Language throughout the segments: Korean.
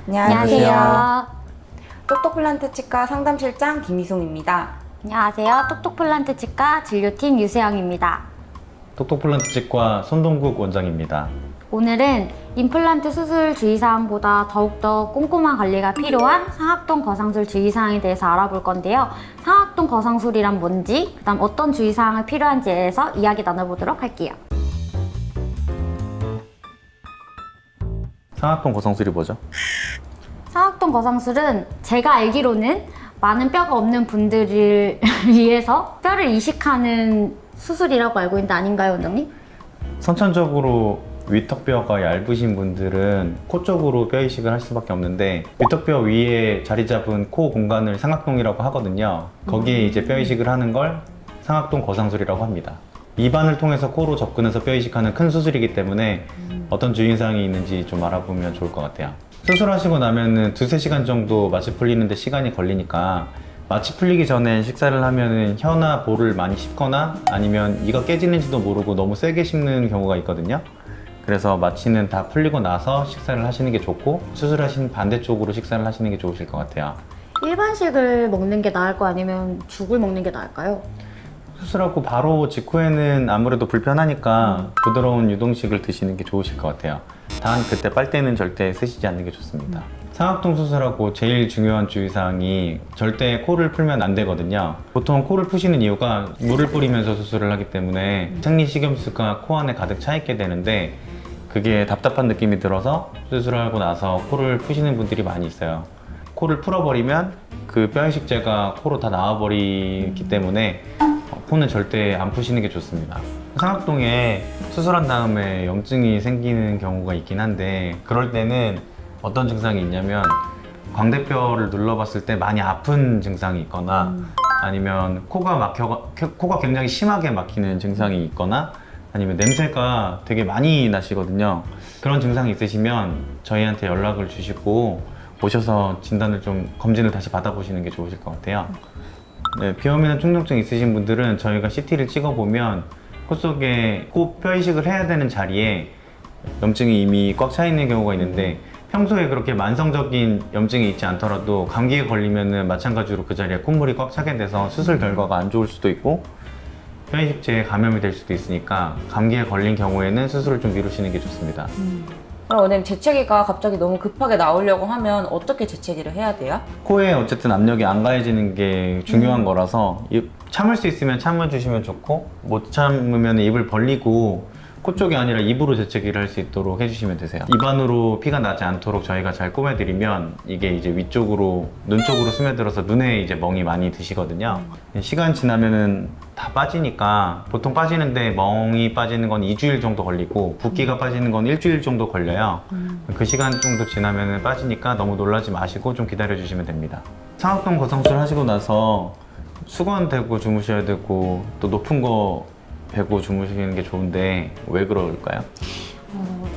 안녕하세요. 똑똑플란트 치과 상담실장 김희송입니다. 안녕하세요. 똑똑플란트 치과 진료팀 유세영입니다. 똑똑플란트 치과 손동국 원장입니다. 오늘은 임플란트 수술 주의사항보다 더욱더 꼼꼼한 관리가 필요한 상악동 거상술 주의사항에 대해서 알아볼 건데요. 상악동 거상술이란 뭔지, 그다음 어떤 주의사항이 필요한지에 대해서 이야기 나눠보도록 할게요. 상악동 거상술이 뭐죠? 상악동 거상술은 제가 알기로는 많은 뼈가 없는 분들을 위해서 뼈를 이식하는 수술이라고 알고 있는데 아닌가요, 원장님? 선천적으로 위턱뼈가 얇으신 분들은 코 쪽으로 뼈 이식을 할 수밖에 없는데, 위턱뼈 위에 자리 잡은 코 공간을 상악동이라고 하거든요. 거기에 이제 뼈 이식을 하는 걸 상악동 거상술이라고 합니다. 입안을 통해서 코로 접근해서 뼈 이식하는 큰 수술이기 때문에 어떤 주의사항이 있는지 좀 알아보면 좋을 것 같아요. 수술하시고 나면은 2-3시간 정도 마취 풀리는데 시간이 걸리니까, 마취 풀리기 전에 식사를 하면은 혀나 볼을 많이 씹거나 아니면 이가 깨지는지도 모르고 너무 세게 씹는 경우가 있거든요. 그래서 마취는 다 풀리고 나서 식사를 하시는 게 좋고, 수술하신 반대쪽으로 식사를 하시는 게 좋으실 것 같아요. 일반식을 먹는 게 나을 거 아니면 죽을 먹는 게 나을까요? 수술하고 바로 직후에는 아무래도 불편하니까 부드러운 유동식을 드시는 게 좋으실 것 같아요. 단 그때 빨대는 절대 쓰시지 않는 게 좋습니다. 상악동 수술하고 제일 중요한 주의사항이 절대 코를 풀면 안 되거든요. 보통 코를 푸시는 이유가 물을 뿌리면서 수술을 하기 때문에 생리식염수가 코 안에 가득 차 있게 되는데, 그게 답답한 느낌이 들어서 수술하고 나서 코를 푸시는 분들이 많이 있어요. 코를 풀어버리면 그 뼈이식제가 코로 다 나와버리기 때문에 코는 절대 안 푸시는 게 좋습니다. 상악동에 수술한 다음에 염증이 생기는 경우가 있긴 한데, 그럴 때는 어떤 증상이 있냐면, 광대뼈를 눌러봤을 때 많이 아픈 증상이 있거나 아니면 코가 굉장히 심하게 막히는 증상이 있거나 아니면 냄새가 되게 많이 나시거든요. 그런 증상이 있으시면 저희한테 연락을 주시고 오셔서 진단을 좀, 검진을 다시 받아보시는 게 좋으실 것 같아요. 네, 비염이나 충농증 있으신 분들은 저희가 CT를 찍어보면 코 속에 코 뼈 이식을 해야 되는 자리에 염증이 이미 꽉 차 있는 경우가 있는데, 평소에 그렇게 만성적인 염증이 있지 않더라도 감기에 걸리면은 마찬가지로 그 자리에 콧물이 꽉 차게 돼서 수술 결과가 안 좋을 수도 있고 뼈 이식제에 감염이 될 수도 있으니까, 감기에 걸린 경우에는 수술을 좀 미루시는 게 좋습니다. 그럼 원장님, 재채기가 갑자기 너무 급하게 나오려고 하면 어떻게 재채기를 해야 돼요? 코에 어쨌든 압력이 안 가해지는 게 중요한 거라서 참을 수 있으면 참아주시면 좋고, 못 참으면 입을 벌리고 코 쪽이 아니라 입으로 재채기를 할 수 있도록 해주시면 되세요. 입안으로 피가 나지 않도록 저희가 잘 꼬매드리면 이게 이제 위쪽으로, 눈 쪽으로 스며들어서 눈에 이제 멍이 많이 드시거든요. 시간 지나면은 다 빠지니까, 보통 빠지는데 멍이 빠지는 건 2주일 정도 걸리고 붓기가 빠지는 건 1주일 정도 걸려요. 그 시간 정도 지나면은 빠지니까 너무 놀라지 마시고 좀 기다려 주시면 됩니다. 상악동 거상술 하시고 나서 수건 대고 주무셔야 되고, 또 높은 거 대고 주무시는 게 좋은데 왜 그럴까요?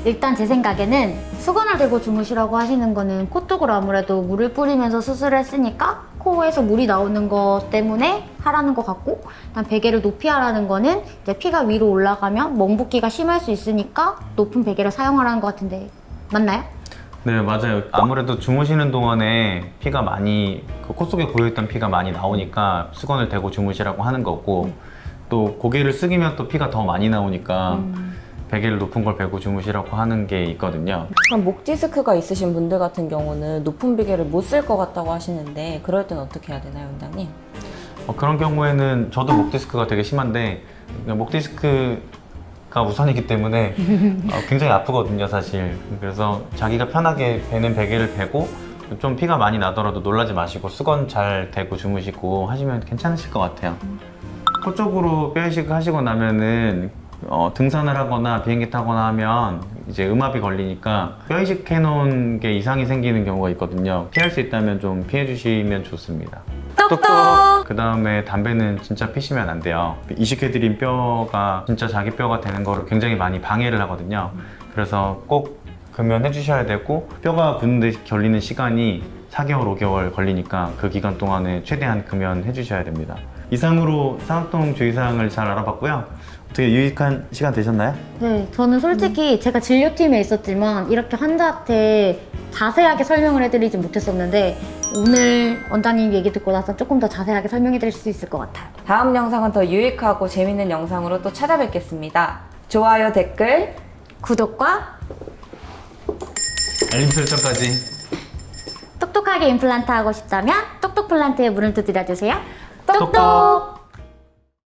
일단 제 생각에는 수건을 대고 주무시라고 하시는 거는 코 쪽으로 아무래도 물을 뿌리면서 수술을 했으니까 코에서 물이 나오는 것 때문에 하라는 것 같고, 일단 베개를 높이 하라는 거는 이제 피가 위로 올라가면 멍붓기가 심할 수 있으니까 높은 베개를 사용하라는 것 같은데 맞나요? 네, 맞아요. 아무래도 주무시는 동안에 피가 많이, 그 코 속에 고여있던 피가 많이 나오니까 수건을 대고 주무시라고 하는 거고, 또 고개를 숙이면 또 피가 더 많이 나오니까 베개를 높은 걸 베고 주무시라고 하는 게 있거든요. 그럼 목 디스크가 있으신 분들 같은 경우는 높은 베개를 못 쓸 것 같다고 하시는데, 그럴 땐 어떻게 해야 되나요, 원장님? 그런 경우에는 저도 목 디스크가 되게 심한데, 목 디스크가 우선이기 때문에 굉장히 아프거든요, 사실. 그래서 자기가 편하게 베는 베개를 베고, 좀 피가 많이 나더라도 놀라지 마시고 수건 잘 대고 주무시고 하시면 괜찮으실 것 같아요. 코 쪽으로 뼈 이식을 하시고 나면은 등산을 하거나 비행기 타거나 하면 이제 음압이 걸리니까 뼈 이식해 놓은 게 이상이 생기는 경우가 있거든요. 피할 수 있다면 좀 피해 주시면 좋습니다. 똑똑! 그 다음에 담배는 진짜 피시면 안 돼요. 이식해드린 뼈가 진짜 자기 뼈가 되는 거를 굉장히 많이 방해를 하거든요. 그래서 꼭 금연해 주셔야 되고, 뼈가 굳는데 걸리는 시간이 4개월, 5개월 걸리니까 그 기간 동안에 최대한 금연해 주셔야 됩니다. 이상으로 상악동 주의사항을 잘 알아봤고요. 되게 유익한 시간 되셨나요? 네, 저는 솔직히 제가 진료팀에 있었지만 이렇게 환자한테 자세하게 설명을 해드리지 못했었는데 오늘 원장님 얘기 듣고 나서 조금 더 자세하게 설명해드릴 수 있을 것 같아요. 다음 영상은 더 유익하고 재밌는 영상으로 또 찾아뵙겠습니다. 좋아요, 댓글, 구독과 알림 설정까지. 똑똑하게 임플란트 하고 싶다면 똑똑 플란트에 문을 두드려 주세요. 똑똑!